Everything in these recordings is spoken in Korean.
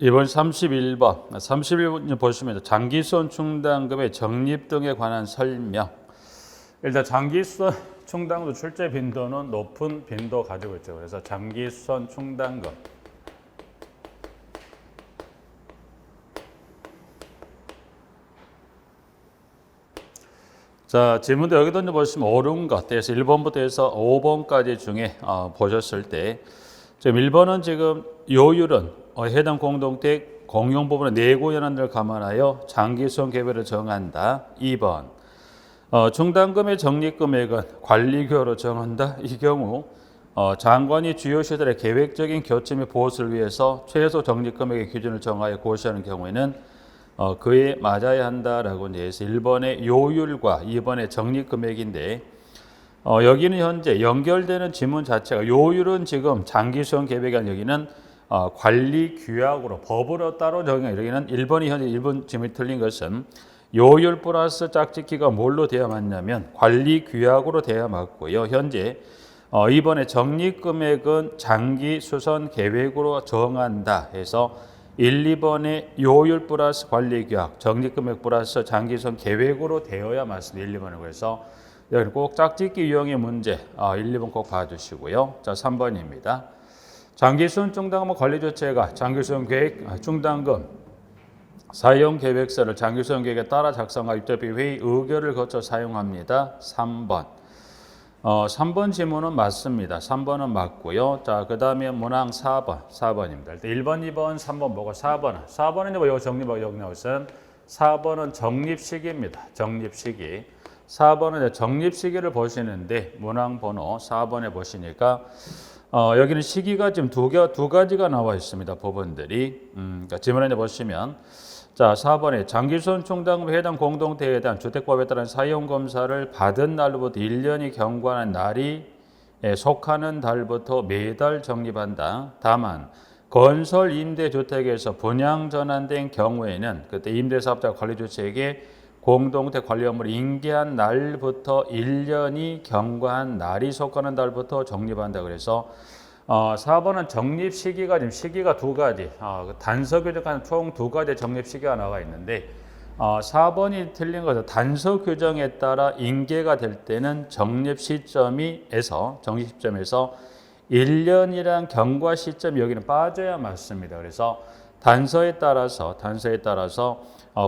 이번 31번, 31번 보시면 장기수원 충당금의 적립 등에 관한 설명. 일단 장기수원 충당금 출제 빈도는 높은 빈도 가지고 있죠. 그래서 장기수원 충당금. 자, 질문도 여기도 이제 보시면 옳은 것, 그래서 1번부터 해서 5번까지 중에 보셨을 때, 지금 1번은 지금 요율은 해당 공동택 공용 부분의 내고 연한을 감안하여 장기수원 계획을 정한다. 2번, 충당금의 적립금액은 관리규모로 정한다. 이 경우 장관이 주요 시설의 계획적인 교체 및 보수를 위해서 최소 적립금액의 기준을 정하여 고시하는 경우에는 그에 맞아야 한다라고 해서 1번의 요율과 2번의 적립금액인데 여기는 현재 연결되는 지문 자체가 요율은 지금 장기수원 계획이 아니라 여기는 관리 규약으로 법으로 따로 정해 여기는 1번이 현재 1번 지문이 틀린 것은 요율 플러스 짝짓기가 뭘로 돼야 맞냐면 관리 규약으로 돼야 맞고요. 현재 이번에 적립금액은 장기수선 계획으로 정한다 해서 1, 2번의 요율 플러스 관리 규약, 적립금액 플러스 장기수선 계획으로 되어야 맞습니다. 1, 2번은 그래서 여기 꼭 짝짓기 유형의 문제 1, 2번 꼭 봐주시고요. 자, 3번입니다. 장기수선 충당금 관리 조치가 장기수선 계획 충당금 사용 계획서를 장기수선 계획에 따라 작성하여 입법위 회의 의결을 거쳐 사용합니다. 3번. 3번 질문은 맞습니다. 3번은 맞고요. 자, 그 다음에 문항 4번입니다. 일단 1번, 2번, 3번 보고 4번은 뭐 적립하고 여기 나오신 4번은 적립시기입니다. 적립시기. 4번은 적립시기를 보시는데 문항 번호 4번에 보시니까 여기는 시기가 지금 두 가지가 나와 있습니다. 부분들이. 그러니까 지문에 보시면 자, 4번에 장기수원 충당금 해당 공동체에 대한 주택법에 따른 사용검사를 받은 날로부터 1년이 경과하는 날이 속하는 달부터 매달 적립한다. 다만 건설 임대주택에서 분양 전환된 경우에는 그때 임대사업자 관리주체에게 공동체 관리 업무를 인계한 날부터 1년이 경과한 날이 속하는 달부터 적립한다. 그래서 4번은 적립 시기가 지금 시기가 두 가지, 단서 규정한 총 두 가지 적립 시기가 나와 있는데 4번이 틀린 것은 단서 규정에 따라 인계가 될 때는 적립 시점에서 1년이란 경과 시점이 여기는 빠져야 맞습니다. 그래서 단서에 따라서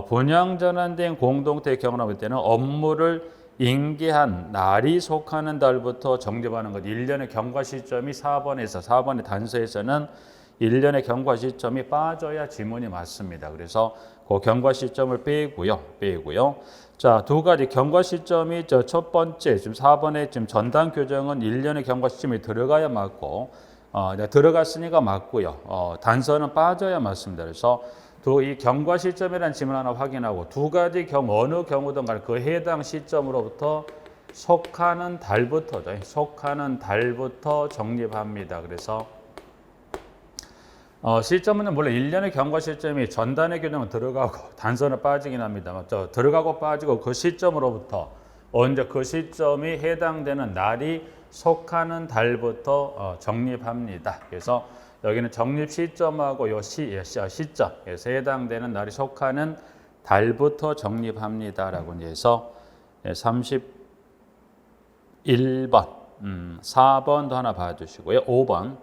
분양 전환된 공동체 경험할 때는 업무를 인계한 날이 속하는 달부터 적립하는 것. 1년의 경과 시점이 4번의 단서에서는 1년의 경과 시점이 빠져야 지문이 맞습니다. 그래서 그 경과 시점을 빼고요. 자, 두 가지 경과 시점이 첫 번째 지금 4번의 지금 전단 규정은 1년의 경과 시점이 들어가야 맞고 들어갔으니까 맞고요. 단서는 빠져야 맞습니다. 그래서 이 경과 시점이라는 지문 하나 확인하고 두 가지 어느 경우든 간에 그 해당 시점으로부터 속하는 달부터 적립합니다. 그래서 시점은 물론 1년의 경과 시점이 전단의 규정은 들어가고 단서는 빠지긴 합니다. 들어가고 빠지고 그 시점으로부터 언제 그 시점이 해당되는 날이 속하는 달부터 적립합니다. 그래서 여기는 적립 시점하고 시점에서 해당되는 날이 속하는 달부터 적립합니다라고 해서 31번, 4번도 하나 봐주시고요. 5번.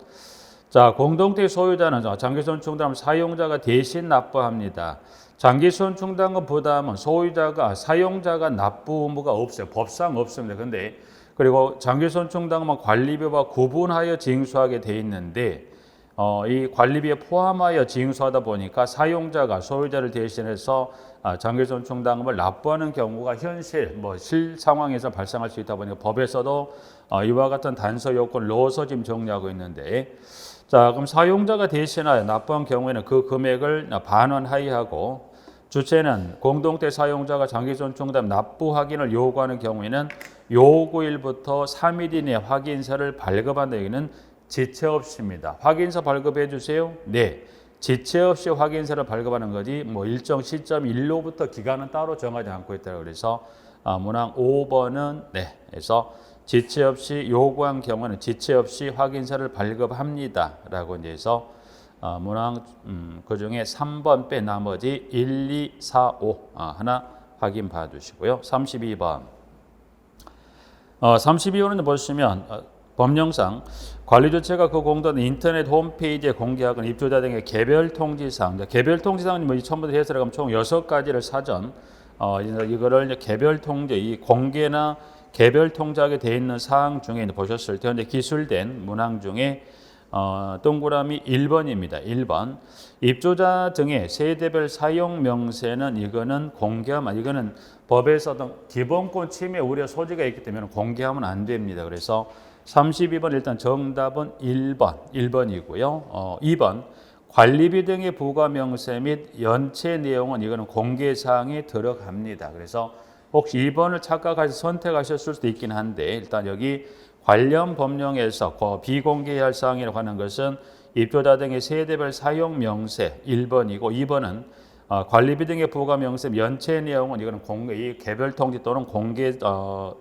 자, 공동체 소유자는 장기수원 충당금 사용자가 대신 납부합니다. 장기수원 충당금 부담은 사용자가 납부 의무가 없어요. 법상 없습니다. 근데 그리고 장기수원 충당금은 관리비와 구분하여 징수하게 돼 있는데 이 관리비에 포함하여 징수하다 보니까 소유자를 대신해서 장기수원 충당금을 납부하는 경우가 실 상황에서 발생할 수 있다 보니까 법에서도 이와 같은 단서 요건을 넣어서 지금 정리하고 있는데 자, 그럼 사용자가 대신하여 납부한 경우에는 그 금액을 반환하여하고 주체는 공동체 사용자가 장기수원 충당금 납부 확인을 요구하는 경우에는 요구일부터 3일 이내 확인서를 발급한다. 여기는 지체 없이입니다. 확인서 발급해 주세요. 네. 지체 없이 확인서를 발급하는 거지 일정 시점 일로부터 기간은 따로 정하지 않고 있다. 그래서 문항 5번은 네. 그래서 지체 없이 요구한 경우는 지체 없이 확인서를 발급합니다. 라고 해서 문항 그 중에 3번 빼 나머지 1, 2, 4, 5 하나 확인 봐주시고요. 32번. 32번은 보시면 법령상 관리주체가 그 공도는 인터넷 홈페이지에 공개하거나 입주자 등의 개별 통지사항. 개별 통지사항은 뭐 처음부터 해설을 하면 총 6가지를 사전 이거를 이제 개별 통제, 이 공개나 개별 통제하게 돼 있는 사항 중에 보셨을 때 현재 기술된 문항 중에 동그라미 1번입니다. 1번. 입주자 등의 세대별 사용 명세는 이거는 공개하면 이거는 법에서 어떤 기본권 침해 우려 소지가 있기 때문에 공개하면 안 됩니다. 그래서 32번 일단 정답은 1번이고요. 2번. 관리비 등의 부과 명세 및 연체 내용은 이거는 공개 사항에 들어갑니다. 그래서 혹시 2번을 착각해서 선택하셨을 수도 있긴 한데 일단 여기 관련 법령에서 비공개해야 할 사항이라고 하는 것은 입주자 등의 세대별 사용 명세 1번이고 2번은 관리비 등의 부과 명세 연체 내용은 이거는 공개, 이 개별 통지 또는 공개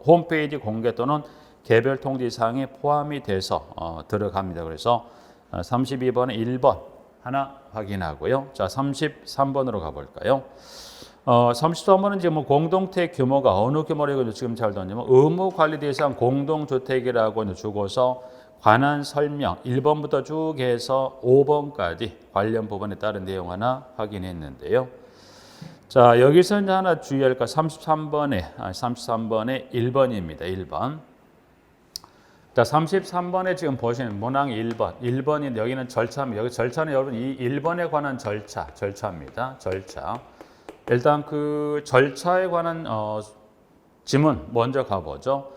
홈페이지 공개 또는 개별 통지 사항에 포함이 돼서 들어갑니다. 그래서 32번은 1번 하나 확인하고요. 자, 33번으로 가볼까요? 33번은 지금 뭐 공동체 규모가 어느 규모라고 지금 잘 던지면 의무 관리 대상 공동주택이라고 주고서 관한 설명 1번부터 쭉 해서 5번까지 관련 부분에 따른 내용 하나 확인했는데요. 자, 여기서 이제 하나 주의할 거 33번에 1번입니다. 1번. 자, 33번에 지금 보시는 문항 1번. 1번인 여기는 절차입니다. 여기 절차는 여러분 이 1번에 관한 절차입니다. 절차. 일단 그 절차에 관한 지문 먼저 가보죠.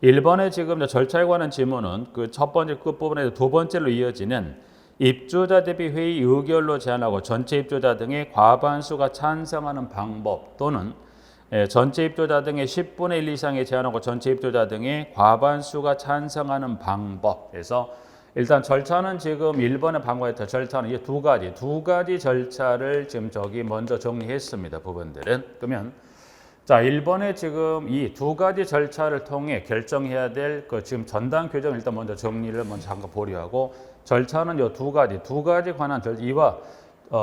1번에 지금 절차에 관한 지문은 그 첫 번째 끝부분에서 두 번째로 이어지는 입주자 대비 회의 의결로 제안하고 전체 입주자 등의 과반수가 찬성하는 방법 또는 전체 입주자 등의 10분의 1 이상의 제안하고 전체 입주자 등의 과반수가 찬성하는 방법에서 일단 절차는 지금 1번에 방법했던 절차는 이 두 가지 절차를 지금 저기 먼저 정리했습니다. 부분들은. 그러면 자, 1번에 지금 이 두 가지 절차를 통해 결정해야 될 그 지금 전담 규정을 일단 먼저 정리를 먼저 잠깐 보류하고 절차는 이 두 가지 관한 이와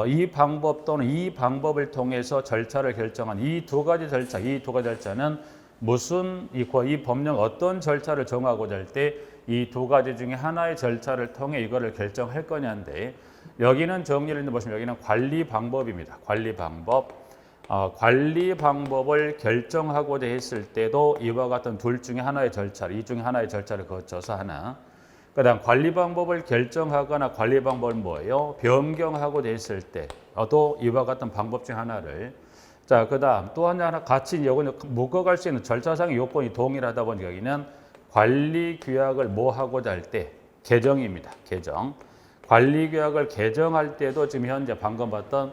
이 방법 또는 이 방법을 통해서 절차를 결정한 이 두 가지 절차는 무슨 이 법령 어떤 절차를 정하고자 할 때 이 두 가지 중에 하나의 절차를 통해 이거를 결정할 거냐인데 여기는 정리를 보시면 여기는 관리 방법입니다. 관리 방법. 관리 방법을 결정하고자 했을 때도 이와 같은 둘 중에 하나의 절차를 이 중에 하나의 절차를 거쳐서 하나. 그다음 관리 방법을 결정하거나 관리 방법은 뭐예요? 변경하고자 했을 때도 이와 같은 방법 중 하나를. 자, 그다음 또 하나 같이 요건 묶어갈 수 있는 절차상의 요건이 동일하다 보니까 여기는 관리 규약을 뭐 하고자 할 때 개정입니다. 개정. 관리 규약을 개정할 때도 지금 현재 방금 봤던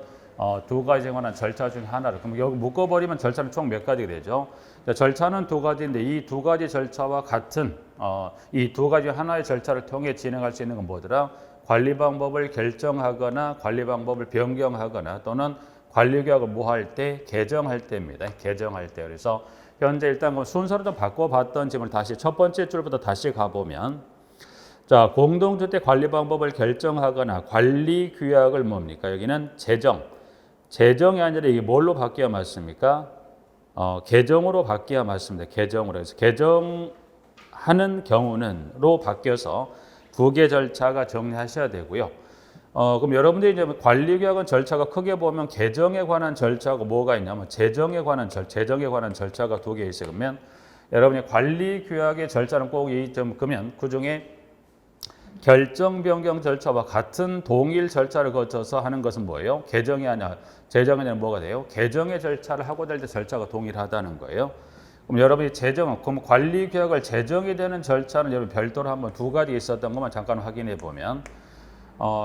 두 가지에 관한 절차 중 하나를. 그럼 여기 묶어버리면 절차는 총 몇 가지가 되죠? 절차는 두 가지인데 이 두 가지 절차와 같은 이 두 가지 하나의 절차를 통해 진행할 수 있는 건 뭐더라? 관리 방법을 결정하거나 관리 방법을 변경하거나 또는 관리 규약을 뭐 할 때 개정할 때입니다. 개정할 때. 그래서 현재 일단 순서를 좀 바꿔봤던 지금 다시 첫 번째 줄부터 다시 가보면 자, 공동주택 관리 방법을 결정하거나 관리 규약을 뭡니까? 여기는 재정이 아니라 이게 뭘로 바뀌어야 맞습니까? 개정으로 바뀌어야 맞습니다. 개정으로 해서 개정하는 경우는로 바뀌어서 두 개 절차가 정리하셔야 되고요. 그럼 여러분들이 이제 관리 규약은 절차가 크게 보면 개정에 관한 절차가 뭐가 있냐면 재정에 관한 절차가 두 개 있어요. 그러면 여러분이 관리 규약의 절차는 꼭 이 점 그러면 그 중에 결정 변경 절차와 같은 동일 절차를 거쳐서 하는 것은 뭐예요? 개정이 아니라 재정이 아니라 뭐가 돼요? 개정의 절차를 하고 될 때 절차가 동일하다는 거예요. 그럼 여러분이 그럼 관리 규약을 재정이 되는 절차는 여러분 별도로 한번 두 가지 있었던 것만 잠깐 확인해 보면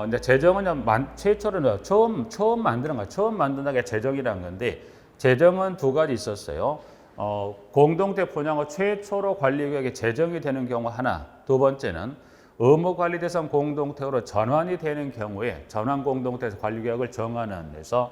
근데 재정은 최초로 처음 만드는 게 재정이라는 건데 재정은 두 가지 있었어요. 공동체 분양을 최초로 관리 규약이 재정이 되는 경우 하나, 두 번째는 의무 관리 대상 공동체로 전환이 되는 경우에 전환 공동체에서 관리 규약을 정하는 데서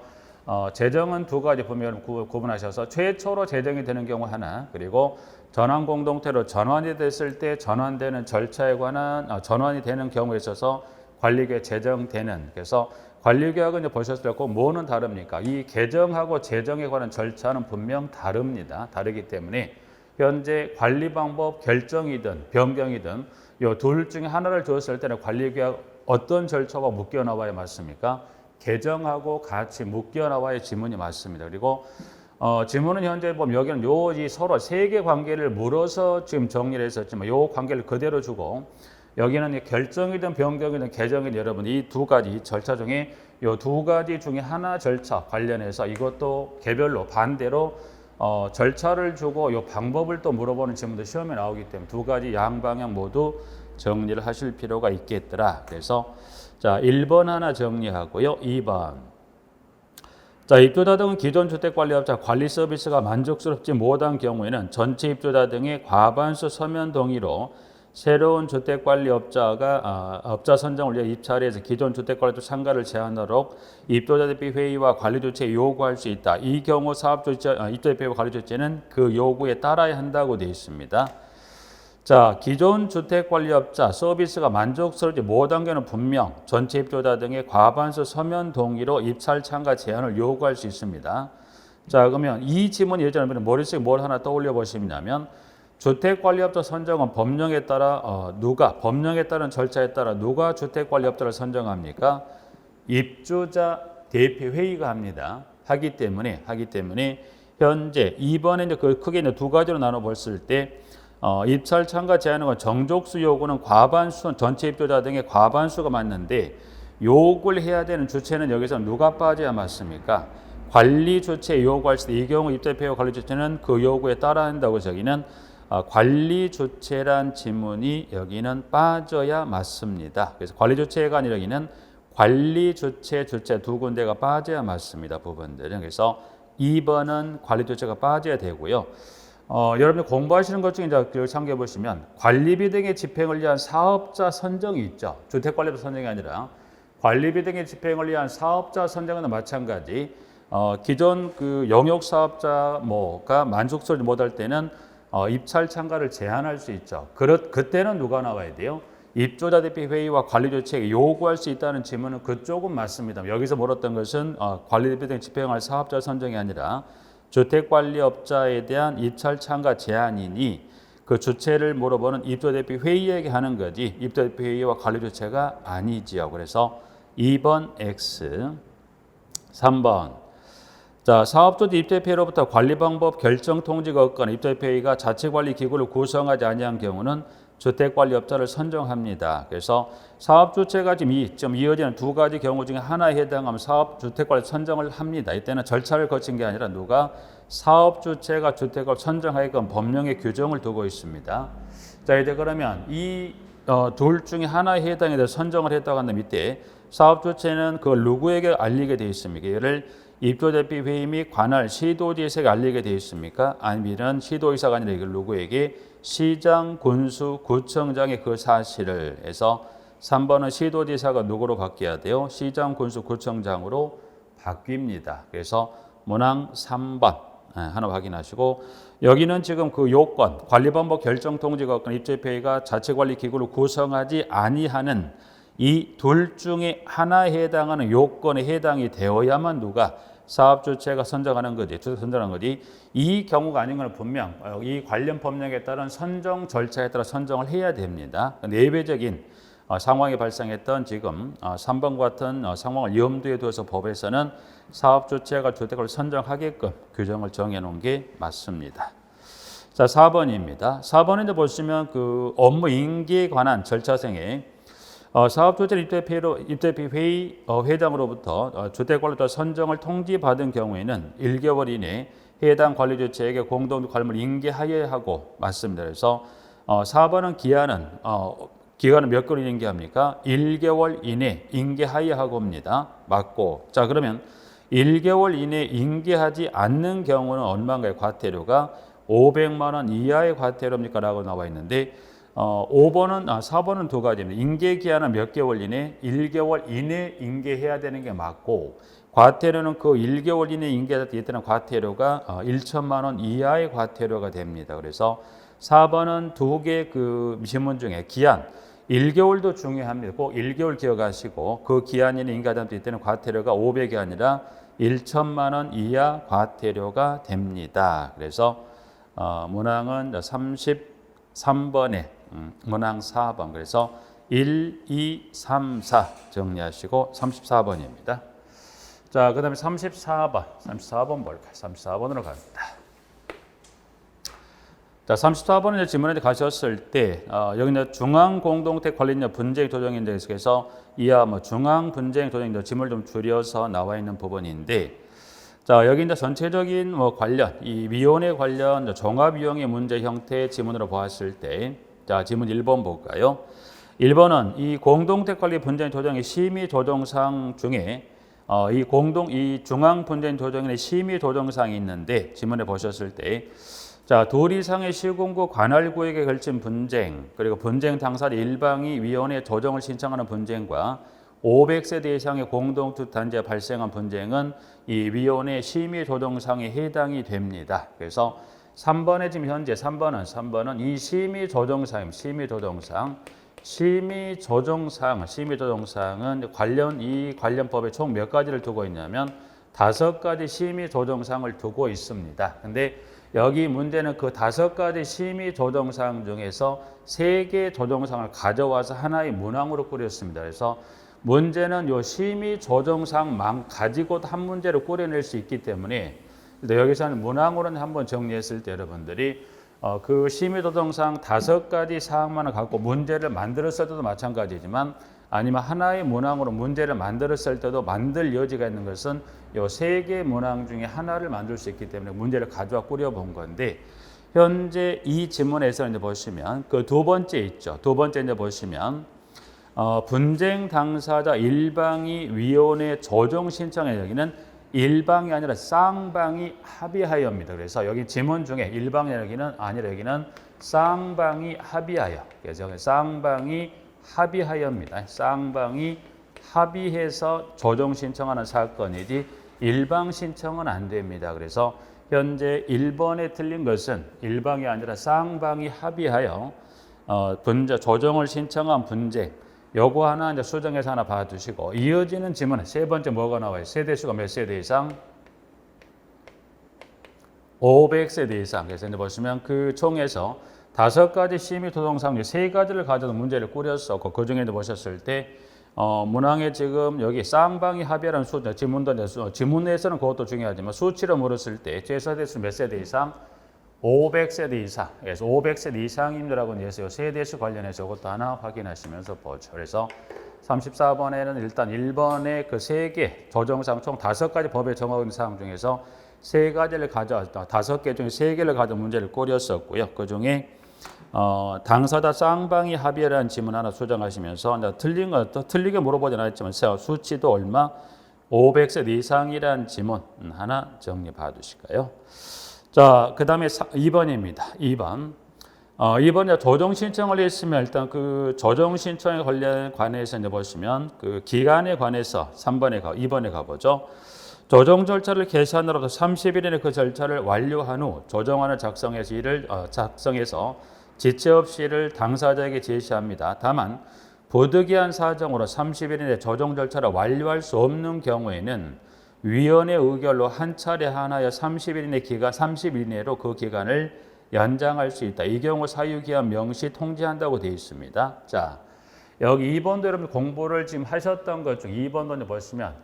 재정은 두 가지 보면 구분하셔서 최초로 재정이 되는 경우 하나, 그리고 전환 공동체로 전환이 됐을 때 전환되는 절차에 관한 전환이 되는 경우에 있어서 관리계획 제정되는. 그래서 관리계획은 이제 보셨을 때 뭐는 다릅니까? 이 개정하고 제정에 관한 절차는 분명 다릅니다. 다르기 때문에 현재 관리 방법 결정이든 변경이든 이 둘 중에 하나를 줬을 때는 관리계획 어떤 절차가 묶여 나와야 맞습니까? 개정하고 같이 묶여 나와야 지문이 맞습니다. 그리고 지문은 현재 보면 여기는 이 서로 세계 관계를 물어서 지금 정리를 했었지만 요 관계를 그대로 주고 여기는 결정이든 변경이든 개정이든 여러분 이 두 가지 절차 중에 이 두 가지 중에 하나 절차 관련해서 이것도 개별로 반대로 절차를 주고 이 방법을 또 물어보는 질문도 시험에 나오기 때문에 두 가지 양방향 모두 정리를 하실 필요가 있겠더라. 그래서 자 1번 하나 정리하고요. 2번 자 입주자 등은 기존 주택관리업자 관리 서비스가 만족스럽지 못한 경우에는 전체 입주자 등의 과반수 서면 동의로 새로운 주택관리업자가 업자 선정을 위해 입찰해서 기존 주택관리업자 참가를 제한하도록 입주자대표 회의와 관리조치에 요구할 수 있다. 이 경우 입주자대표 회의와 관리조치는 그 요구에 따라야 한다고 되어 있습니다. 자, 기존 주택관리업자 서비스가 만족스럽지 못한 경우는 분명 전체 입주자 등의 과반수 서면 동의로 입찰 참가 제한을 요구할 수 있습니다. 자, 그러면 이 지문 예전에 머릿속에 뭘 하나 떠올려 보시냐면 주택관리업자 선정은 법령에 따라 법령에 따른 절차에 따라 누가 주택관리업자를 선정합니까? 입주자 대표회의가 합니다. 하기 때문에 현재 이번에 이제 그 크게 이제 두 가지로 나눠 봤을 때 입찰 참가 제한은 정족수 요구는 과반수 전체 입주자 등의 과반수가 맞는데 요구를 해야 되는 주체는 여기서 누가 빠져야 맞습니까? 관리 주체 요구할 때 이 경우 입주대표 관리 주체는 그 요구에 따라 한다고 저기는 관리 주체란 지문이 여기는 빠져야 맞습니다. 그래서 관리 주체가 아니라 여기는 관리 주체 두 군데가 빠져야 맞습니다. 부분들은. 그래서 2번은 관리 주체가 빠져야 되고요. 여러분들 공부하시는 것 중에 이제 참고해 보시면 관리비 등의 집행을 위한 사업자 선정이 있죠. 주택관리업자 선정이 아니라 관리비 등의 집행을 위한 사업자 선정은 마찬가지. 기존 그 영역 사업자가 만족스럽지 못할 때는 입찰 참가를 제한할 수 있죠. 그때는 누가 나와야 돼요? 입주자 대표 회의와 관리 조치에 요구할 수 있다는 질문은 그쪽은 맞습니다. 여기서 물었던 것은 관리비 등 집행할 사업자 선정이 아니라 주택관리업자에 대한 입찰 참가 제한이니 그 주체를 물어보는 입주자 대표 회의에게 하는 거지 입주자 대표 회의와 관리 조치가 아니지요. 그래서 2번 X, 3번 자, 사업주도 입주대표로부터 관리 방법 결정 통지가 없거나 입주대표회의가 자체관리 기구를 구성하지 아니한 경우는 주택관리업자를 선정합니다. 그래서 사업주체가 지금 이어지는 두 가지 경우 중에 하나에 해당하면 사업주택관리 선정을 합니다. 이때는 절차를 거친 게 아니라 누가 사업주체가 주택을 선정하게끔 법령에 규정을 두고 있습니다. 자, 이제 그러면 이 둘 중에 하나에 해당에 대해서 선정을 했다고 한다면 이때 사업주체는 그 누구에게 알리게 되어 있습니까? 이를 입주대표 회의 및 관할 시도지사에게 알리게 되어 있습니까? 아니면 시도의사가 아니라 이걸 누구에게? 시장, 군수, 구청장의 그 사실을 해서 3번은 시도지사가 누구로 바뀌어야 돼요? 시장, 군수, 구청장으로 바뀝니다. 그래서 문항 3번 하나 확인하시고 여기는 지금 그 요건, 관리방법 결정 통지가 없거나 입주대표회의가 자체관리 기구를 구성하지 아니하는 이 둘 중에 하나에 해당하는 요건에 해당이 되어야만 누가 사업주체가 선정하는 거지, 선정하는 거지. 이 경우가 아닌 건 분명 이 관련 법령에 따른 선정 절차에 따라 선정을 해야 됩니다. 내외적인 상황이 발생했던 지금 3번 같은 상황을 염두에 두어서 법에서는 사업주체가 주택을 선정하게끔 규정을 정해놓은 게 맞습니다. 자, 4번입니다. 4번에 보시면 그 업무 인계에 관한 절차상에 사업주체 입주대표 회의 회장으로부터 주택관리자 선정을 통지받은 경우에는 1개월 이내 해당 관리주체에게 공동관리를 인계하여야 하고 맞습니다. 그래서 4번은 기간은 몇 개월 인계합니까? 1개월 이내 인계하여야 하고 합니다. 맞고. 자, 그러면 1개월 이내 인계하지 않는 경우는 얼마인가요? 과태료가 500만 원 이하의 과태료입니까? 라고 나와 있는데 4번은 두 가지입니다. 인계 기한은 몇 개월 이내? 1개월 이내 인계해야 되는 게 맞고 과태료는 그 1개월 이내 인계할 때 이때는 과태료가 1천만 원 이하의 과태료가 됩니다. 그래서 4번은 두 개 그 지문 중에 기한 1개월도 중요합니다. 꼭 1개월 기억하시고 그 기한 이내 인가담도 이때는 과태료가 500이 아니라 1천만 원 이하 과태료가 됩니다. 그래서 문항은 33번에 문항 4번 그래서 1, 2, 3, 4 정리하시고 34번입니다. 자, 그 다음에 34번 볼까요? 34번으로 갑니다. 자, 34번은 지문에 가셨을 때 여기 이제 중앙공동택 관리인력 분쟁 조정인 데서 이하 중앙분쟁 조정 지문을 좀 줄여서 나와 있는 부분인데, 자 여기 이제 전체적인 관련 이 위원회 관련 종합위원회 문제 형태의 지문으로 보았을 때, 자 지문 1번 볼까요? 1번은 이 공동택 관리 분쟁 조정의 심의 조정사항 중에 이 중앙 분쟁 조정의 심의 조정사항이 있는데 지문에 보셨을 때. 자, 둘 이상의 시군구 관할구역에 걸친 분쟁, 그리고 분쟁 당사 일방이 위원회 조정을 신청하는 분쟁과 500세대 이상의 공동주 단지에 발생한 분쟁은 이 위원회 심의 조정상에 해당이 됩니다. 그래서 3번에 지금 현재 3번은 이 심의 조정상, 심의 조정사항은 관련 법에 총 몇 가지를 두고 있냐면 5가지 심의 조정사항을 두고 있습니다. 근데 여기 문제는 그 5가지 심의 조정사항 중에서 3개 조정사항을 가져와서 하나의 문항으로 꾸렸습니다. 그래서 문제는 이 심의 조정사항만 가지고 한 문제를 꾸려낼 수 있기 때문에 여기서는 문항으로는 한번 정리했을 때 여러분들이 그 심의 조정사항 5가지 사항만을 갖고 문제를 만들었을 때도 마찬가지지만 아니면 하나의 문항으로 문제를 만들었을 때도 만들 여지가 있는 것은 이 3개 문항 중에 하나를 만들 수 있기 때문에 문제를 가져와 꾸려본 건데, 현재 이 지문에서 이제 보시면 그 두 번째 있죠. 두 번째 이제 보시면 분쟁 당사자 일방이 위원회 조정 신청에 여기는 일방이 아니라 쌍방이 합의하여입니다. 그래서 여기 지문 중에 일방이 여기는 쌍방이 합의하여. 그래서 여기 쌍방이 합의하여입니다. 쌍방이 합의해서 조정 신청하는 사건이지 일방 신청은 안 됩니다. 그래서 현재 1번에 틀린 것은 일방이 아니라 쌍방이 합의하여 조정을 신청한 분쟁, 요거 하나 이제 수정해서 하나 봐두시고, 이어지는 지문 세 번째 뭐가 나와요? 세대수가 몇 세대 이상? 500세대 이상. 그래서 이제 보시면 그 총에서 5가지 심의 조정사항 중 3가지를 가져서 문제를 꾸렸었고, 그 중에 보셨을 때 문항에 지금 여기 쌍방이 합의라는 수, 지문에서는 그것도 중요하지만 수치로 물었을 때 최소대수 몇 세대 이상? 500세대 이상. 그래서 500세대 이상임들하고 해서 세대수 관련해서 이것도 하나 확인하시면서 보죠. 그래서 34번에는 일단 1번의 그 3개 조정사항 총 5가지 법에 정하고 있는 사항 중에서 3가지를 가져 5개 중에 3개를 가져 문제를 꾸렸었고요. 그 중에 당사자 쌍방이 합의라는 지문 하나 수정하시면서 틀린 거 또 틀리게 물어보진 않았지만 수치도 얼마 500세 이상이라는 지문 하나 정리 봐두실까요? 자, 그 다음에 2번입니다. 2번 조정 신청을 했으면 일단 그 조정 신청에 관해서 이제 보시면 그 기간에 관해서 2번에 가보죠. 조정 절차를 개시하느라도 30일 이내 그 절차를 완료한 후 조정안을 작성해서 지체 없이 이를 당사자에게 제시합니다. 다만 부득이한 사정으로 30일 이내 조정 절차를 완료할 수 없는 경우에는 위원회 의결로 한 차례 하나여 30일 이내로 그 기간을 연장할 수 있다. 이 경우 사유기한 명시 통지한다고 되어 있습니다. 자, 여기 2번도 여러분 공부를 지금 하셨던 것 중 2번도 보시면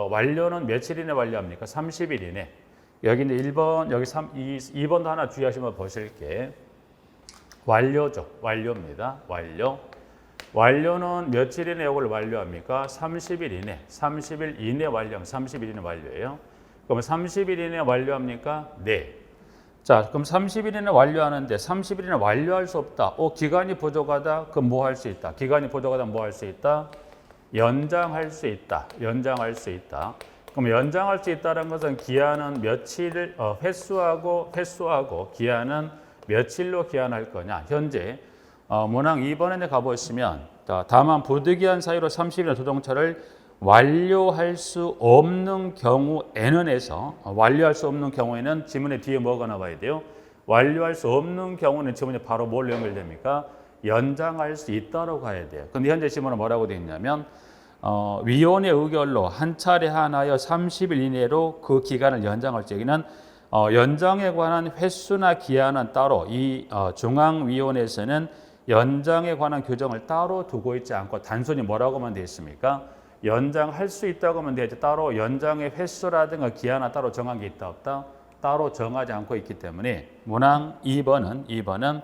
완료는 며칠 이내 완료합니까? 30일 이내. 여기 이제 1번, 여기 2번도 하나 주의하시면 보실게. 완료죠. 완료입니다. 완료는 며칠 이내 이걸 완료합니까? 30일 이내. 30일 이내 완료. 30일 이내 완료예요. 그럼 30일 이내 완료합니까? 네. 자, 그럼 30일 이내 완료하는데 30일 이내 완료할 수 없다. 기간이 부족하다. 그럼 뭐 할 수 있다? 기간이 부족하다. 뭐 할 수 있다? 연장할 수 있다. 그럼 연장할 수 있다는 것은 기한은 며칠을 횟수하고 기한은 며칠로 기한할 거냐. 현재 문항 2번에 가보시면 다만 부득이한 사유로 30일 조정차를 완료할 수 없는 경우에는 완료할 수 없는 경우에는 지문의 뒤에 뭐가 나와야 돼요? 완료할 수 없는 경우는 지문에 바로 뭘 연결됩니까? 연장할 수 있다고 가야 돼요. 근데 현재 지문은 뭐라고 되어 있냐면 위원회 의결로 한 차례 하나여 30일 이내로 그 기간을 연장할 적에는 연장에 관한 횟수나 기한은 따로 이 중앙위원회에서는 연장에 관한 규정을 따로 두고 있지 않고 단순히 뭐라고 하면 되어 있습니까? 연장할 수 있다고 하면 되지 따로 연장의 횟수라든가 기한은 따로 정한 게 있다 없다? 따로 정하지 않고 있기 때문에 문항 2번은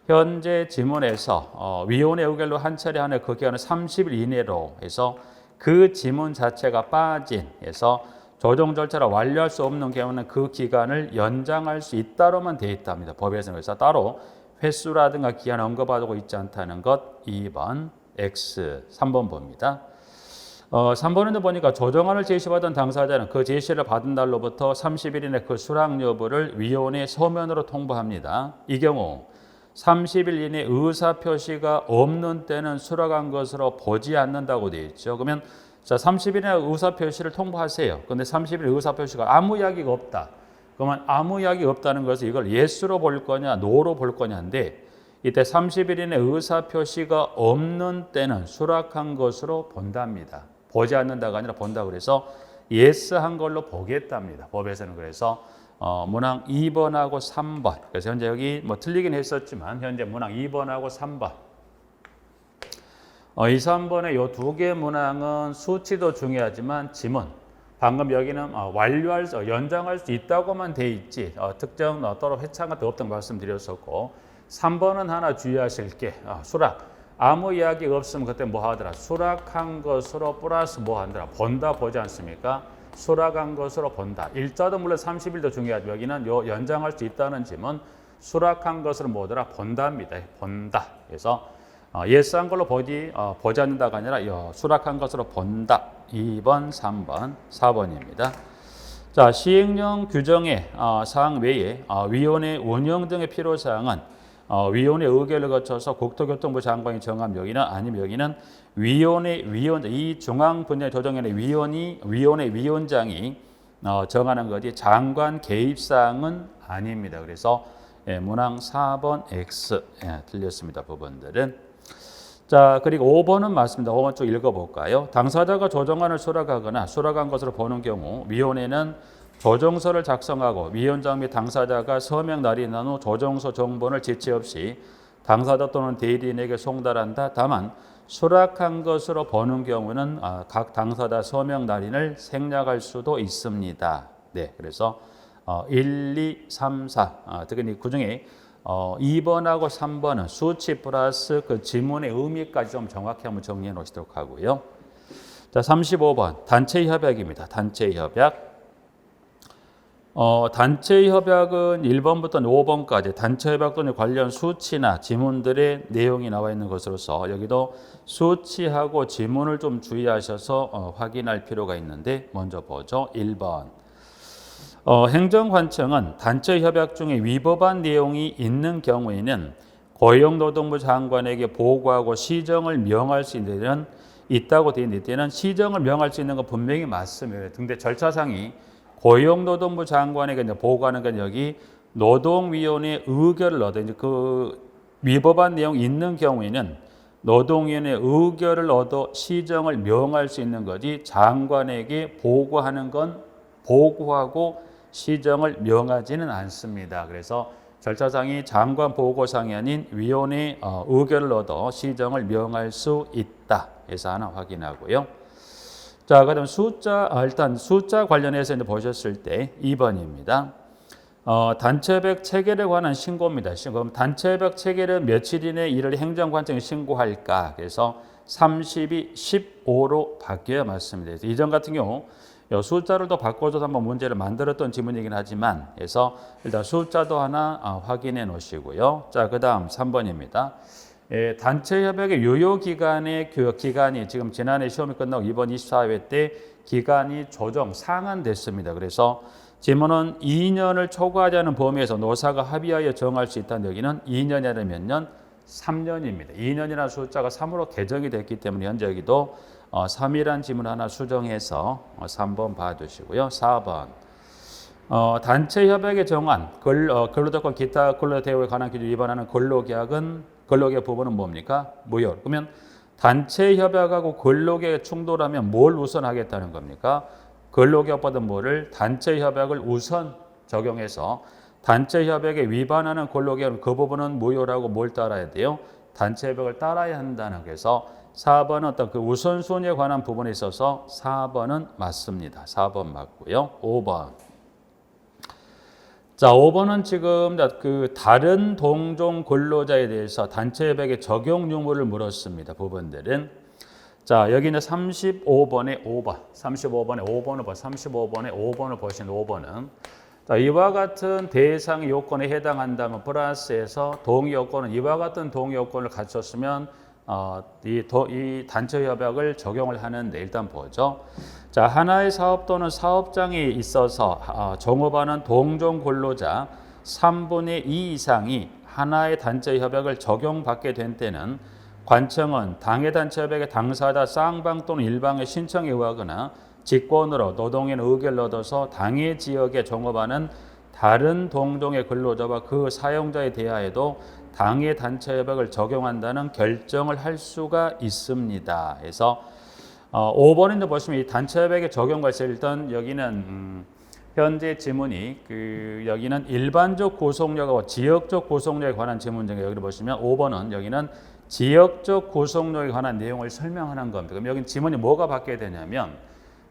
현재 지문에서 위원회 의결로 한 차례 하나 그 기간을 30일 이내로 해서 그 지문 자체가 빠진 해서 조정 절차를 완료할 수 없는 경우는 그 기간을 연장할 수 있다로만 되어 있답니다. 법에서는. 그래서 따로 횟수라든가 기한 언급하고 있지 않다는 것 2번 X 3번 봅니다. 3번에도 보니까 조정안을 제시받은 당사자는 그 제시를 받은 날로부터 30일 이내 그 수락 여부를 위원회 서면으로 통보합니다. 이 경우 30일 이내 의사표시가 없는 때는 수락한 것으로 보지 않는다고 되어 있죠. 그러면 자 30일에 의사표시를 통보하세요. 그런데 30일 의사표시가 아무 이야기가 없다. 그러면 아무 이야기가 없다는 것은 이걸 예스로 볼 거냐 노로 볼 거냐인데 이때 30일 이내 의사표시가 없는 때는 수락한 것으로 본답니다. 보지 않는다가 아니라 본다 그래서 예스한 걸로 보겠답니다. 법에서는. 그래서 문항 2번하고 3번. 그래서 현재 여기 뭐 틀리긴 했었지만 현재 문항 2번하고 3번. 2, 3번의 이 두 개 문항은 수치도 중요하지만 지문. 방금 여기는 연장할 수 있다고만 돼 있지 특정 따로 회차 같은 거 없다고 말씀드렸었고 3번은 하나 주의하실 게 수락. 아무 이야기가 없으면 그때 뭐 하더라? 수락한 것으로 플러스 뭐 하더라? 본다 보지 않습니까? 수락한 것으로 본다. 일자도 물론 30일도 중요하죠. 여기는 연장할 수 있다는 지문 수락한 것으로 뭐더라? 본다입니다. 본다. 그래서 예스한 걸로 보지 않는다가 아니라 수락한 것으로 본다. 2번, 3번, 4번입니다. 자, 시행령 규정의 사항 외에 위원회 운영 등의 필요사항은 위원회 의결을 거쳐서 국토교통부 장관이 정한 명의는 아니면 여기는 위원회 위원장 이 중앙분야조정위원회 위원회 위원장이 정하는 거지 장관 개입사항은 아닙니다. 그래서 문항 4번 X 틀렸습니다. 부분들은. 자, 그리고 5번은 맞습니다. 5번 쪽 읽어볼까요? 당사자가 조정안을 수락하거나 수락한 것으로 보는 경우 위원회는 조정서를 작성하고 위원장 및 당사자가 서명 날인한 후 조정서 정본을 지체 없이 당사자 또는 대리인에게 송달한다. 다만 수락한 것으로 보는 경우는 각 당사자 서명 날인을 생략할 수도 있습니다. 네, 그래서 1, 2, 3, 4 특히 그중에 2번하고 3번은 수치 플러스 그 지문의 의미까지 좀 정확히 한번 정리해 놓으시도록 하고요. 자, 35번 단체 협약입니다. 단체 협약. 단체 협약은 1번부터 5번까지 단체 협약 등의 관련 수치나 지문들의 내용이 나와 있는 것으로서 여기도 수치하고 지문을 좀 주의하셔서 확인할 필요가 있는데 먼저 보죠. 1번. 행정관청은 단체 협약 중에 위법한 내용이 있는 경우에는 고용노동부 장관에게 보고하고 시정을 명할 수 있는 있다고 되어 있는데 이때는 시정을 명할 수 있는 건 분명히 맞습니다. 근데 절차상이 고용노동부 장관에게 보고하는 건 여기 노동위원회 의결을 얻어 이제 그 위법한 내용이 있는 경우에는 노동위원회 의결을 얻어 시정을 명할 수 있는 거지 장관에게 보고하는 건 보고하고 시정을 명하지는 않습니다. 그래서 절차상이 장관 보고상이 아닌 위원회 의결을 얻어 시정을 명할 수 있다. 해서 하나 확인하고요. 자, 그다음 일단 숫자 관련해서 이제 보셨을 때 2번입니다. 단체협약 체결에 관한 신고입니다. 그럼 단체협약 체결은 며칠 이내 이를 행정관청에 신고할까? 그래서 30이 15로 바뀌어야 맞습니다. 이전 같은 경우 숫자를 더 바꿔줘서 한번 문제를 만들었던 지문이긴 하지만 그래서 일단 숫자도 하나 확인해 놓으시고요. 자, 그다음 3번입니다. 단체 협약의 유효 기간의 기간이 지금 지난해 시험이 끝나고 이번 24회 때 기간이 조정 상한됐습니다. 그래서 지문은 2년을 초과하지 않은 범위에서 노사가 합의하여 정할 수 있다는 여기는 2년이 아니라 몇 년? 3년입니다. 2년이라는 숫자가 3으로 개정이 됐기 때문에 현재 여기도 3이라는 지문 하나 수정해서 3번 봐주시고요. 4번. 단체 협약의 정한 근로조건 기타 근로 대우에 관한 기준 위반하는 근로계약은 근로계약 부분은 뭡니까? 무효. 그러면 단체 협약하고 근로계약 충돌하면 뭘 우선하겠다는 겁니까? 근로계약보다 뭐를 단체 협약을 우선 적용해서 단체 협약에 위반하는 근로계약은 그 부분은 무효라고 뭘 따라야 돼요? 단체 협약을 따라야 한다는 거에서 4번은 어떤 그 우선순위에 관한 부분에 있어서 4번은 맞습니다. 4번 맞고요. 5번. 자, 5번은 지금 그 다른 동종 근로자에 대해서 단체 협약의 적용 유무를 물었습니다. 부분들은. 자, 여기는 35번에 5번. 35번에 5번을 봐. 35번에 5번을 보신 5번은 자, 이와 같은 대상 요건에 해당한다면 플러스에서 동의 요건은 이와 같은 동의 요건을 갖췄으면 이 단체 협약을 적용을 하는데 일단 보죠. 자, 하나의 사업 또는 사업장이 있어서 종업하는 동종 근로자 3분의 2 이상이 하나의 단체 협약을 적용받게 된 때는 관청은 당해 단체 협약의 당사자 쌍방 또는 일방의 신청에 의하거나 직권으로 노동인 의결을 얻어서 당해 지역에 종업하는 다른 동종의 근로자와 그 사용자에 대하여도 당해 단체 협약을 적용한다는 결정을 할 수가 있습니다. 그래서 5번인데 보시면 이 단체 협약의 적용과 있어 일단 여기는 현재 지문이 여기는 일반적 구속력하고 지역적 구속력에 관한 지문 중에 여기를 보시면 5번은 여기는 지역적 구속력에 관한 내용을 설명하는 겁니다. 그럼 여기 지문이 뭐가 바뀌게 되냐면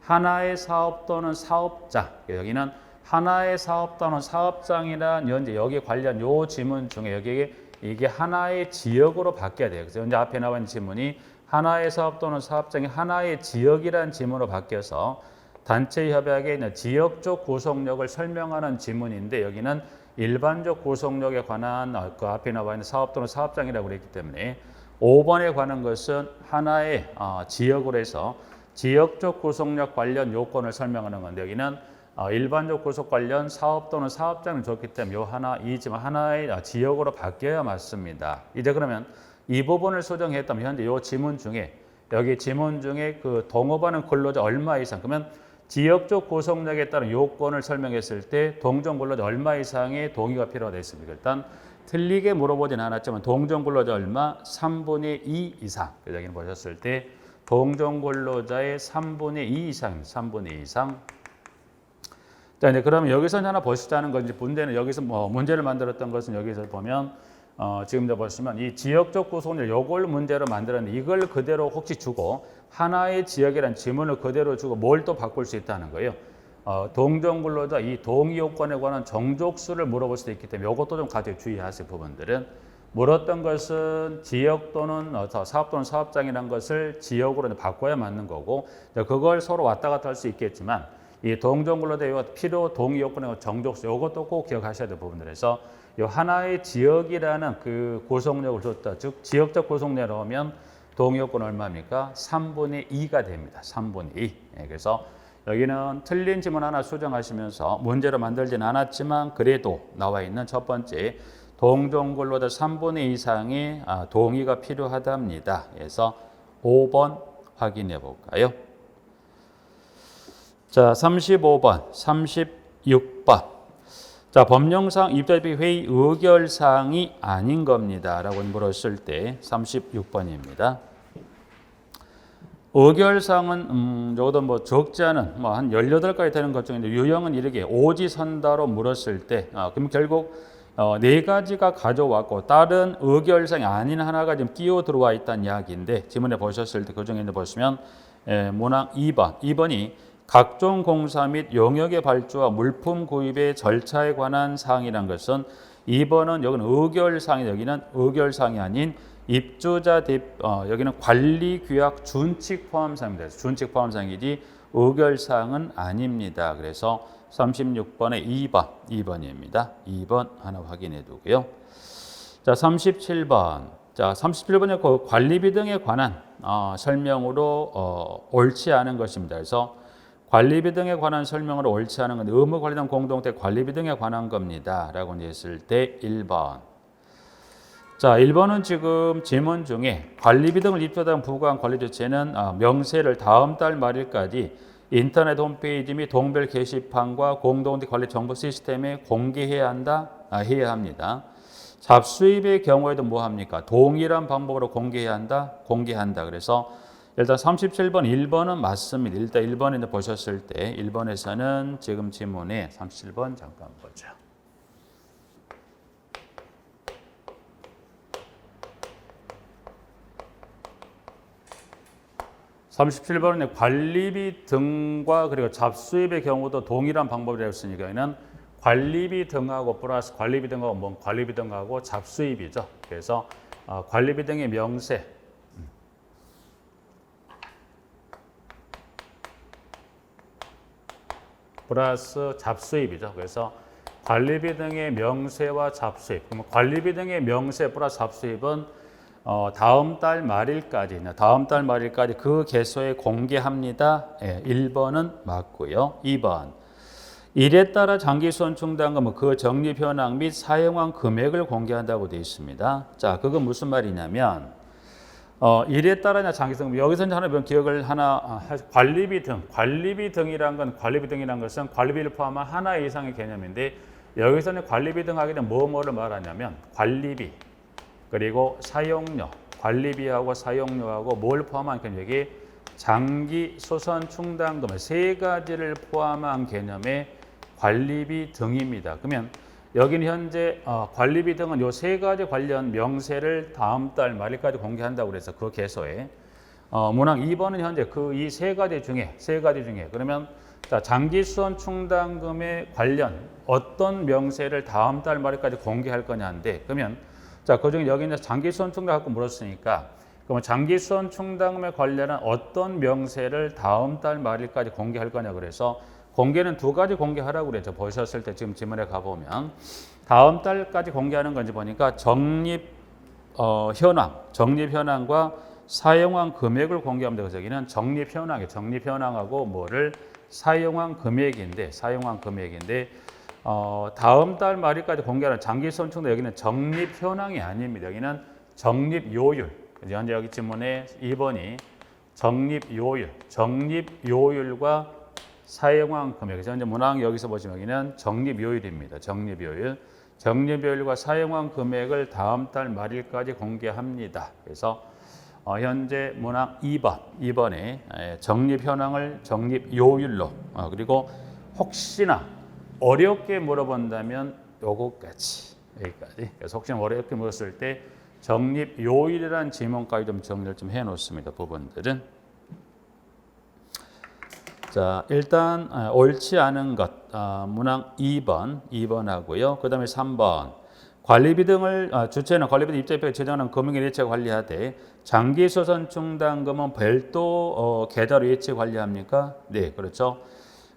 하나의 사업 또는 사업장 여기는 하나의 사업 또는 사업장이란 현재 여기 관련 요 지문 중에 여기에 이게 하나의 지역으로 바뀌어야 돼요. 그래서 현재 앞에 나와 있는 지문이 하나의 사업 또는 사업장이 하나의 지역이라는 지문으로 바뀌어서 단체 협약에 있는 지역적 구속력을 설명하는 지문인데 여기는 일반적 구속력에 관한 그 앞에 나와 있는 사업 또는 사업장이라고 그랬기 때문에 5번에 관한 것은 하나의 지역으로 해서 지역적 구속력 관련 요건을 설명하는 건데 여기는 일반적 구속 관련 사업 또는 사업장을 줬기 때문에 요 하나 이지만 하나의 지역으로 바뀌어야 맞습니다. 이제 그러면 이 부분을 수정했다면 현재 요 지문 중에 여기 지문 중에 그 동업하는 근로자 얼마 이상 그러면 지역적 구속력에 따른 요건을 설명했을 때 동종 근로자 얼마 이상의 동의가 필요가 됐습니까? 일단 틀리게 물어보진 않았지만 동종 근로자 얼마 3분의 2 이상 여기는 보셨을 때 동종 근로자의 3분의 2 이상입니다. 3분의 2 이상. 자, 이제 그러면 여기서 하나 보시자는 건지 문제는 여기서 문제를 만들었던 것은 여기서 보면 지금 보시면 이 지역적 구속력 요걸 문제로 만들었는데 이걸 그대로 혹시 주고 하나의 지역이라는 지문을 그대로 주고 뭘 또 바꿀 수 있다는 거예요. 동종 근로자 이 동의 요건에 관한 정족수를 물어볼 수도 있기 때문에 이것도 좀 가지고 주의하실 부분들은 물었던 것은 지역 또는 사업 또는 사업장이라는 것을 지역으로 바꿔야 맞는 거고 그걸 서로 왔다 갔다 할 수 있겠지만 이 동종 근로자의 필요 동의 요건의 정족수 이것도 꼭 기억하셔야 될 부분들에서 이 하나의 지역이라는 그 구속력을 줬다. 즉 지역적 구속력을 넣으면 동의 요건 얼마입니까? 3분의 2가 됩니다. 3분의 2. 그래서 여기는 틀린 지문 하나 수정하시면서 문제로 만들진 않았지만 그래도 나와 있는 첫 번째 동종 근로자 3분의 2 이상의 동의가 필요하답니다. 그래서 5번 확인해 볼까요? 자, 35번, 36번. 자, 법령상 입법비 회의 의결사항이 아닌 겁니다. 라고 물었을 때 36번입니다. 의결사항은 적어도 적지 않은 한 18가지 되는 것 중인데 유형은 이렇게 오지선다로 물었을 때 그럼 결국 4가지가 가져왔고 다른 의결사항이 아닌 하나가 지금 끼어 들어와 있다는 이야기인데 지문에 보셨을 때 그 중에 보시면 문항 2번이 각종 공사 및 용역의 발주와 물품 구입의 절차에 관한 사항이란 것은 2번은 여기는 의결사항이 여기는 의결사항이 아닌 입주자 여기는 관리 규약 준칙 포함사항입니다. 준칙 포함사항이지 의결사항은 아닙니다. 그래서 36번에 2번입니다. 2번 하나 확인해 두고요. 자, 37번. 자, 37번에 그 관리비 등에 관한 설명으로 옳지 않은 것입니다. 그래서 관리비 등에 관한 설명으로 옳지 않은 건 의무 관리단 공동체 관리비 등에 관한 겁니다. 라고 했을 때 1번. 자, 1번은 지금 지문 중에 관리비 등을 입주하는 부과한 관리 조치에는 명세를 다음 달 말일까지 인터넷 홈페이지 및 동별 게시판과 공동체 관리 정보 시스템에 공개해야 한다, 해야 합니다. 잡수입의 경우에도 뭐 합니까? 동일한 방법으로 공개해야 한다? 공개한다. 그래서 일단 37번 1번은 맞습니다. 일단 1번에 보셨을 때 1번에서는 지금 지문에 37번 잠깐 보죠. 37번은 관리비 등과 그리고 잡수입의 경우도 동일한 방법이라고 했으니까 이는 관리비 등하고 플러스 관리비 등하고 뭐 관리비 등하고 잡수입이죠. 그래서 관리비 등의 명세 플러스 잡수입이죠. 그래서 관리비 등의 명세와 잡수입. 그러면 관리비 등의 명세 플러스 잡수입은 다음 달 말일까지 그 개소에 공개합니다. 예, 1번은 맞고요. 2번. 일에 따라 장기수원 충당금은 그 적립 현황 및 사용한 금액을 공개한다고 되어 있습니다. 자, 그건 무슨 말이냐면 일에 따라 장기수원 여기서 하나 기억을 관리비 등이란 것은 관리비를 포함한 하나 이상의 개념인데 여기서는 관리비 등 하게 되면 뭐를 말하냐면 관리비 그리고 사용료, 관리비하고 사용료하고 뭘 포함한 개념이 장기 소선 충당금 세 가지를 포함한 개념의 관리비 등입니다. 그러면 여기는 현재 관리비 등은 요 세 가지 관련 명세를 다음 달 말일까지 공개한다고 그래서 그 개소에 문항 2번은 현재 그 이 세 가지 중에 그러면 자, 장기 수선 충당금에 관련 어떤 명세를 다음 달 말일까지 공개할 거냐인데 그러면 자, 그중에 여기 이제 장기수원 충당 갖고 물었으니까 그러면 장기수원 충당금에 관련한 어떤 명세를 다음 달 말일까지 공개할 거냐 그래서 공개는 두 가지 공개하라고 그랬죠. 보셨을 때 지금 지문에 가보면 다음 달까지 공개하는 건지 보니까 적립 현황과 사용한 금액을 공개하면 되고 여기는 적립 현황하고 뭐를 사용한 금액인데 다음 달 말일까지 공개하는 장기수원 충당 여기는 적립 현황이 아닙니다. 여기는 적립 요율. 현재 여기 지문에 2번이 적립 요율과 사용한 금액. 그래서 현재 문항 여기서 보시면 여기는 적립 요율입니다. 적립 요율과 사용한 금액을 다음 달 말일까지 공개합니다. 그래서 현재 문항 2번에 적립 현황을 적립 요율로 그리고 혹시나 어렵게 물어본다면 여기까지. 그래서 혹시 어렵게 물었을 때 적립 요일이라는 지문까지 좀 정리를 좀 해놓습니다. 부분들은. 자, 일단 옳지 않은 것 문항 2번 하고요. 그 다음에 3번 관리비 등을 주체는 관리비 등 입자비에 제정하는 금융의 예치 관리하되 장기소선 충당금은 별도 계좌로 예치 관리합니까? 네, 그렇죠.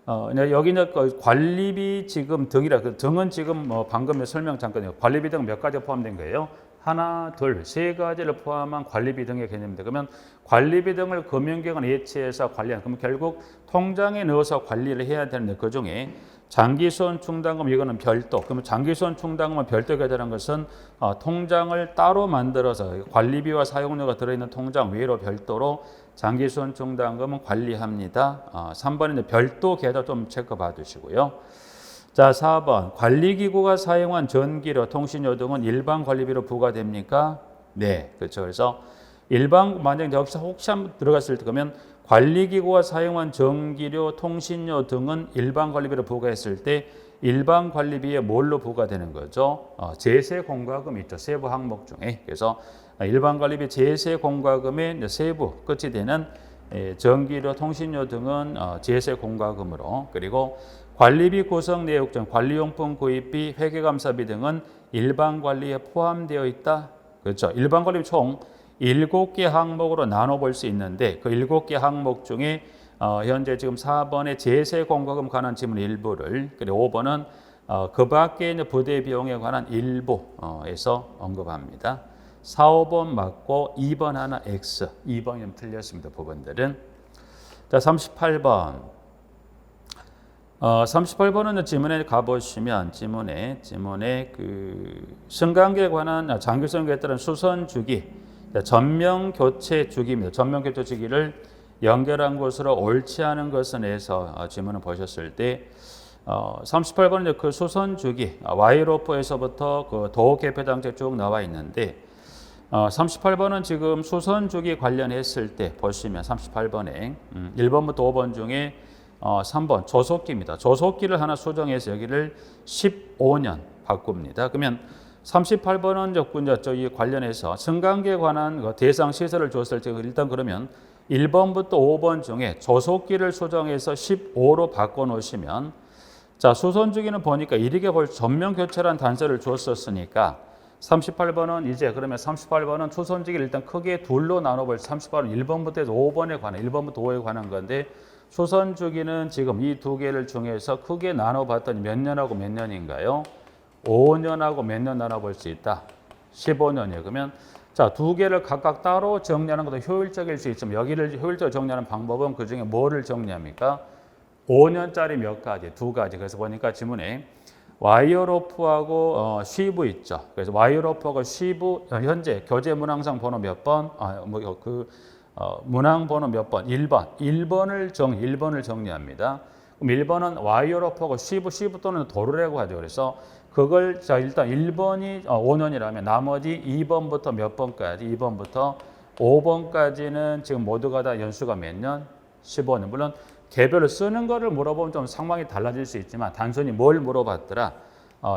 여기는 관리비 지금 등이라 그 등은 지금 방금 설명 잠깐요. 관리비 등 몇 가지 포함된 거예요? 하나, 둘, 세 가지를 포함한 관리비 등의 개념입니다. 그러면 관리비 등을 금융기관 예치해서 관리하는 그러면 결국 통장에 넣어서 관리를 해야 되는데 그 중에 장기수원 충당금 이거는 별도. 그러면 장기수원 충당금은 별도 계좌라는 것은 통장을 따로 만들어서 관리비와 사용료가 들어있는 통장 외로 별도로 장기수원 충당금은 관리합니다. 3번은 별도 계좌 좀 체크 받으시고요. 자, 4번 관리기구가 사용한 전기료, 통신료 등은 일반 관리비로 부과됩니까? 네, 그렇죠. 그래서 만약에 여기서 혹시 한번 들어갔을 때 그러면 관리기구가 사용한 전기료, 통신료 등은 일반 관리비로 부과했을 때 일반 관리비에 뭘로 부과되는 거죠? 제세 공과금 있죠. 세부 항목 중에. 그래서 일반 관리비 제세 공과금의 세부 끝이 되는 전기료, 통신료 등은 제세 공과금으로 그리고 관리비 구성 내역정, 관리용품 구입비, 회계감사비 등은 일반 관리에 포함되어 있다. 그렇죠. 일반 관리비 총 7개 항목으로 나눠볼 수 있는데 그 7개 항목 중에 현재 지금 4번의 제세 공과금 관한 지문 일부를 그리고 5번은 그 밖에 있는 부대 비용에 관한 일부에서 언급합니다. 4, 5번 맞고 2번 하나 X, 2번이 틀렸습니다. 부분들은. 자, 38번. 38번은 지문에 가보시면 지문에 그 승강기에 관한 장기수원에 따른 수선 주기, 전면 교체 주기입니다. 전면 교체 주기를 연결한 것으로 옳지 않은 것은 해서 지문을 보셨을 때 38번은 이제 그 수선 주기 와이로프에서부터 그 도어 개폐 장치 쭉 나와 있는데 38번은 지금 수선 주기 관련했을 때 보시면 38번에 1번부터 5번 중에 3번 조속기입니다. 조속기를 하나 수정해서 여기를 15년 바꿉니다. 그러면 38번은 이제 관련해서 승강기에 관한 그 대상 시설을 줬을 때 일단 그러면 1번부터 5번 중에 조속기를 수정해서 15로 바꿔 놓으시면 자, 수선 주기는 보니까 이르게 벌써 전면 교체라는 단서를 줬었으니까 38번은 이제 그러면 38번은 수선 주기를 일단 크게 둘로 나눠 볼 38번은 1번부터 해서 5번에 관한 1번부터 5에 관한 건데 수선 주기는 지금 이 두 개를 중에서 크게 나눠 봤더니 몇 년하고 몇 년인가요? 5년하고 몇 년 나눠 볼 수 있다. 15년이에요. 그러면 자, 두 개를 각각 따로 정리하는 것도 효율적일 수 있지만 여기를 효율적으로 정리하는 방법은 그중에 뭐를 정리합니까? 5년짜리 몇 가지, 두 가지. 그래서 보니까 지문에 와이어로프하고 쉬브 있죠. 그래서 와이어로프하고 쉬브 현재 교재 문항상 번호 몇 번? 문항 번호 몇 번? 1번. 1번을 정리합니다. 그럼 1번은 와이어로프하고 쉬브 또는 도르라고 하죠. 그래서 그걸 자 일단 1번이 5년이라면 나머지 2번부터 몇 번까지 2번부터 5번까지는 지금 모두가 다 연수가 몇 년? 15년. 물론 개별로 쓰는 거를 물어보면 좀 상황이 달라질 수 있지만 단순히 뭘 물어봤더라?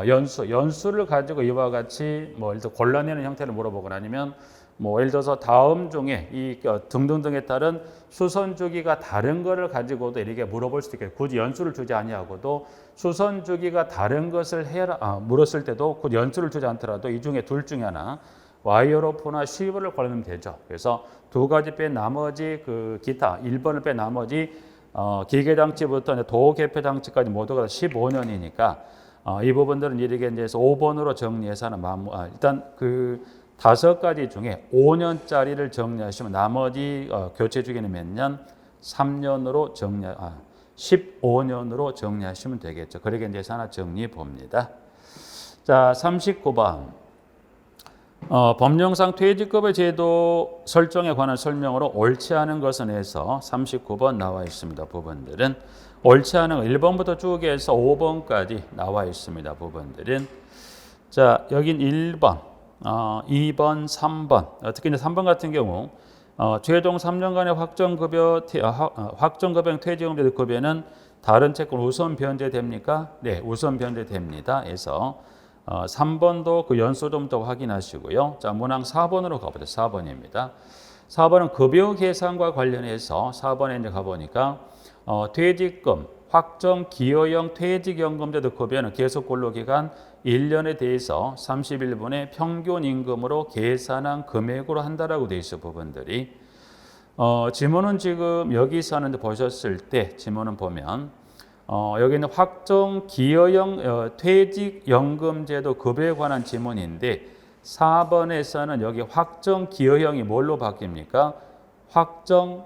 연수를 가지고 이와 같이 뭐 예를 들어 골라내는 형태를 물어보거나 아니면 뭐 예를 들어서 다음 중에 이 등등등에 따른 수선 주기가 다른 거를 가지고도 이렇게 물어볼 수도 있겠고 굳이 연수를 주지 아니하고도 수선 주기가 다른 것을 물었을 때도 굳이 연수를 주지 않더라도 이 중에 둘 중에 하나 와이어로프나 쉬브를 골라내면 되죠. 그래서 두 가지 뺀 나머지 그 기타 1번을 뺀 나머지 기계장치부터 도어 개폐 장치까지 모두가 15년이니까 이 부분들은 이렇게 이제 5번으로 정리해서 하는 일단 그 5가지 중에 5년짜리를 정리하시면 나머지 교체 주기는 몇 년? 3년으로 15년으로 정리하시면 되겠죠. 그렇게 이제 하나 정리해 봅니다. 자, 39번. 법령상 퇴직급여 제도 설정에 관한 설명으로 옳지 않은 것은 해서 39번 나와 있습니다. 부분들은 옳지 않은 거 1번부터 쭉 해서 5번까지 나와 있습니다. 부분들은 자, 여긴 1번, 2번, 3번. 특히 이제 3번 같은 경우 최종 3년간의 확정급여 퇴직연금 급여는 다른 채권 우선 변제됩니까? 네, 우선 변제됩니다. 그래서 3번도 그 연수 좀 더 확인하시고요. 자, 문항 4번으로 가보죠. 4번입니다. 4번은 급여 계산과 관련해서 4번에 이제 가보니까 퇴직금, 확정 기여형 퇴직연금제도 급여는 계속 근로기간 1년에 대해서 31분의 평균 임금으로 계산한 금액으로 한다라고 되어 있어 부분들이. 지문은 지금 여기서 하는데 보셨을 때 지문은 보면 여기는 확정 기여형 퇴직연금제도 급여에 관한 지문인데 4번에서는 여기 확정 기여형이 뭘로 바뀝니까? 확정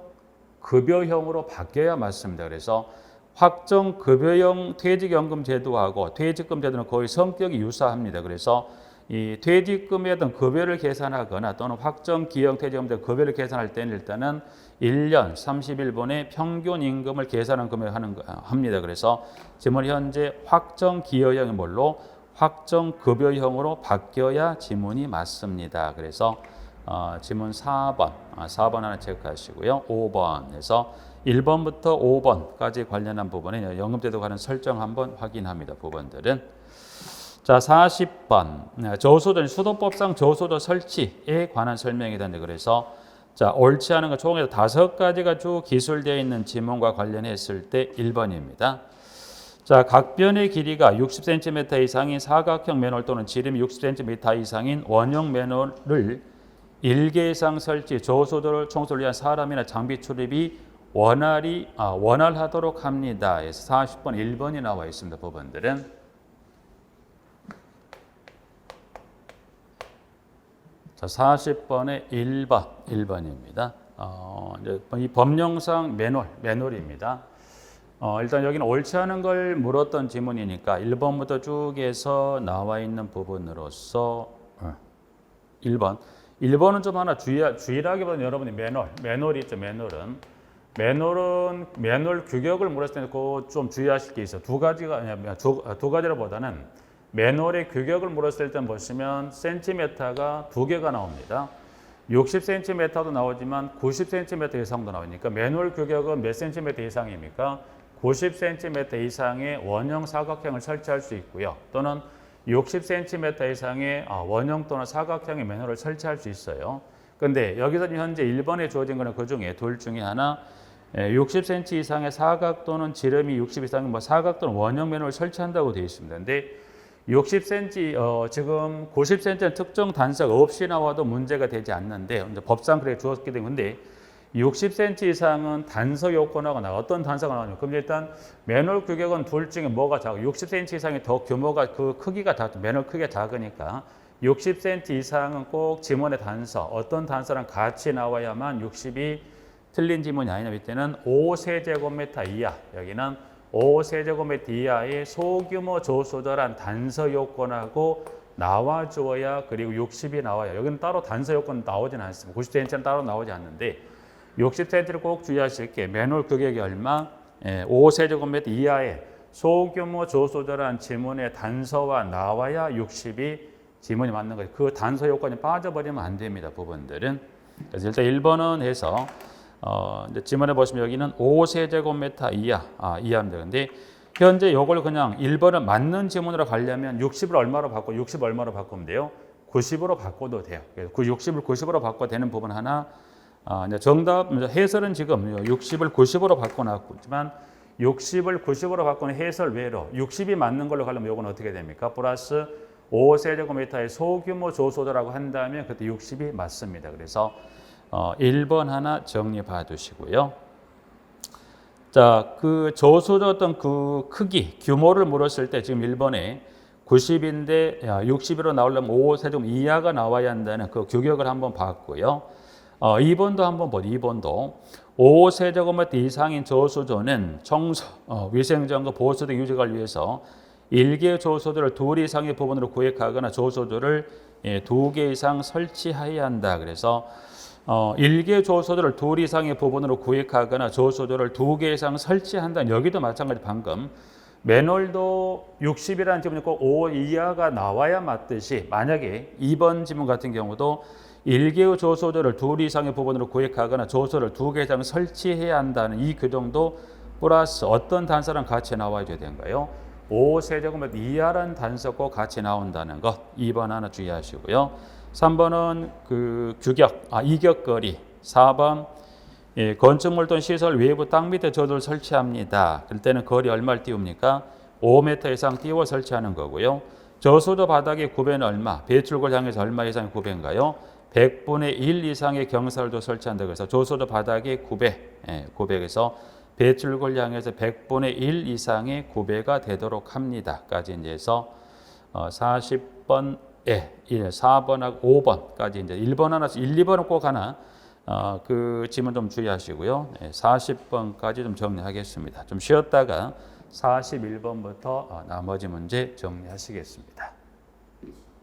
급여형으로 바뀌어야 맞습니다. 그래서 확정 급여형 퇴직연금 제도하고 퇴직금 제도는 거의 성격이 유사합니다. 그래서 이 퇴직금에 어떤 급여를 계산하거나 또는 확정 기여형 퇴직연금 급여를 계산할 때는 일단은 1년 30일분의 평균 임금을 계산한 금액을 합니다. 그래서 지문 현재 확정 기여형이 뭘로 확정 급여형으로 바뀌어야 지문이 맞습니다. 그래서 지문 4번 하나 체크하시고요. 5번에서 1번부터 5번까지 관련한 부분에 연금제도 관련 설정 한번 확인합니다. 부분들은 자 40번 저소득 수도법상 저소득 설치에 관한 설명이 된다. 그래서 자 옳지 않은 거 총에서 5가지가 쭉 기술되어 있는 지문과 관련했을 때 1번입니다. 자 각변의 길이가 60cm 이상인 사각형 맨홀 또는 지름이 60cm 이상인 원형 맨홀을 1개 이상 설치 저소득 청소를 위한 사람이나 장비 출입이 원활하도록 합니다. 그래서 40번 1번이 나와 있습니다. 부분들은 자 40번의 1번입니다. 이제 이 법령상 맨홀입니다. 일단 여기는 옳지 않은 걸 물었던 지문이니까 1번부터 쭉 해서 나와 있는 부분으로서 1번은 좀 하나 주의라기보다는 여러분이 맨홀이 있죠. 맨홀은 매놀은 매놀 규격을 물었을 때 그 좀 주의하실 게 있어요. 두 가지라보다는 매놀의 규격을 물었을 때 보시면 센티미터가 두 개가 나옵니다. 60cm도 나오지만 90cm 이상도 나오니까 매놀 규격은 몇 cm 이상입니까? 90cm 이상의 원형 사각형을 설치할 수 있고요. 또는 60cm 이상의 원형 또는 사각형의 매놀을 설치할 수 있어요. 근데 여기서 현재 1번에 주어진 거는 그 중에 둘 중에 하나 60cm 이상의 사각 또는 지름이 60 이상의 사각 또는 원형 매놀을 설치한다고 되어 있습니다. 근데 60cm, 지금 90cm는 특정 단서가 없이 나와도 문제가 되지 않는데 이제 법상 그렇게 주었기 때문에 60cm 이상은 단서 요건하고 어떤 단서가 나오냐. 그럼 일단 매놀 규격은 둘 중에 뭐가 작아? 60cm 이상이 더 규모가 그 크기가 매놀 크기가 작으니까 60cm 이상은 꼭 지문의 단서, 어떤 단서랑 같이 나와야만 60이 틀린 지문이 아니냐. 이때는 5세제곱미터 이하, 여기는 5세제곱미터 이하의 소규모 조소절한 단서 요건하고 나와주어야, 그리고 60이 나와요. 여기는 따로 단서 요건 나오진 않습니다. 90cm는 따로 나오지 않는데 60cm를 꼭 주의하실 게 매놀 규격이 얼마? 5세제곱미터 이하의 소규모 조소절한 지문의 단서와 나와야 60이 지문이 맞는 거예요. 그 단서 요건이 빠져버리면 안 됩니다. 부분들은. 그래서 일단 1번은 해서 이제 지문에 보시면 여기는 5세제곱미터 이하입니다. 근데 현재 이걸 그냥 1번을 맞는 지문으로 가려면 60을 얼마로 바꿔? 60 얼마로 바꾸면 돼요? 90으로 바꿔도 돼요. 그래서 그 60을 90으로 바꿔도 되는 부분 하나. 이제 정답 해설은 지금 60을 90으로 바꿔놨지만 60을 90으로 바꾸는 해설 외로 60이 맞는 걸로 가려면 이건 어떻게 됩니까? 플러스 5세제곱미터의 소규모 조소도라고 한다면 그때 60이 맞습니다. 그래서 1번 하나 정리 봐두시고요. 자, 그 조소도 어떤 그 크기, 규모를 물었을 때 지금 1번에 90인데 60으로 나오려면 5세제곱 이하가 나와야 한다는 그 규격을 한번 봤고요. 2번도 한번 보죠. 2번도 5세제곱미터 이상인 저수조는 청소, 위생점과 보수 등 유지를 위해서 1개 조소도를 2 이상의 부분으로 구획하거나 조소도를 2개 이상 설치해야 한다. 그래서 1개 조소도를 2 이상의 부분으로 구획하거나 조소도를 2개 이상 설치한다는, 여기도 마찬가지 방금 매놀도 60이라는 지문이 꼭 5 이하가 나와야 맞듯이, 만약에 2번 지문 같은 경우도 1개의 조소도를 2 이상의 부분으로 구획하거나 조소를 2개 이상 설치해야 한다는 이 규정도 플러스 어떤 단서랑 같이 나와야 되는가요? 5세제곱미터 이하라는 단서 꼭 같이 나온다는 것. 2번 하나 주의하시고요. 3번은 그 규격, 이격거리. 4번 건축물 또는 시설 외부 땅 밑에 저도를 설치합니다. 그럴 때는 거리 얼마를 띄웁니까? 5m 이상 띄워 설치하는 거고요. 저수도 바닥의 9배는 얼마? 배출구를 향해서 얼마 이상의 9배인가요? 100분의 1 이상의 경사를 설치한다고 해서 저수도 바닥의 9배, 900에서 배출구를 향해서 100분의 1 이상의 9배가 되도록 합니다. 까지 이제 해서 40번에 4번하고 5번까지 이제 1번 하나, 1, 2번은 꼭 하나 그 지문 좀 주의하시고요. 40번까지 좀 정리하겠습니다. 좀 쉬었다가 41번부터 나머지 문제 정리하시겠습니다.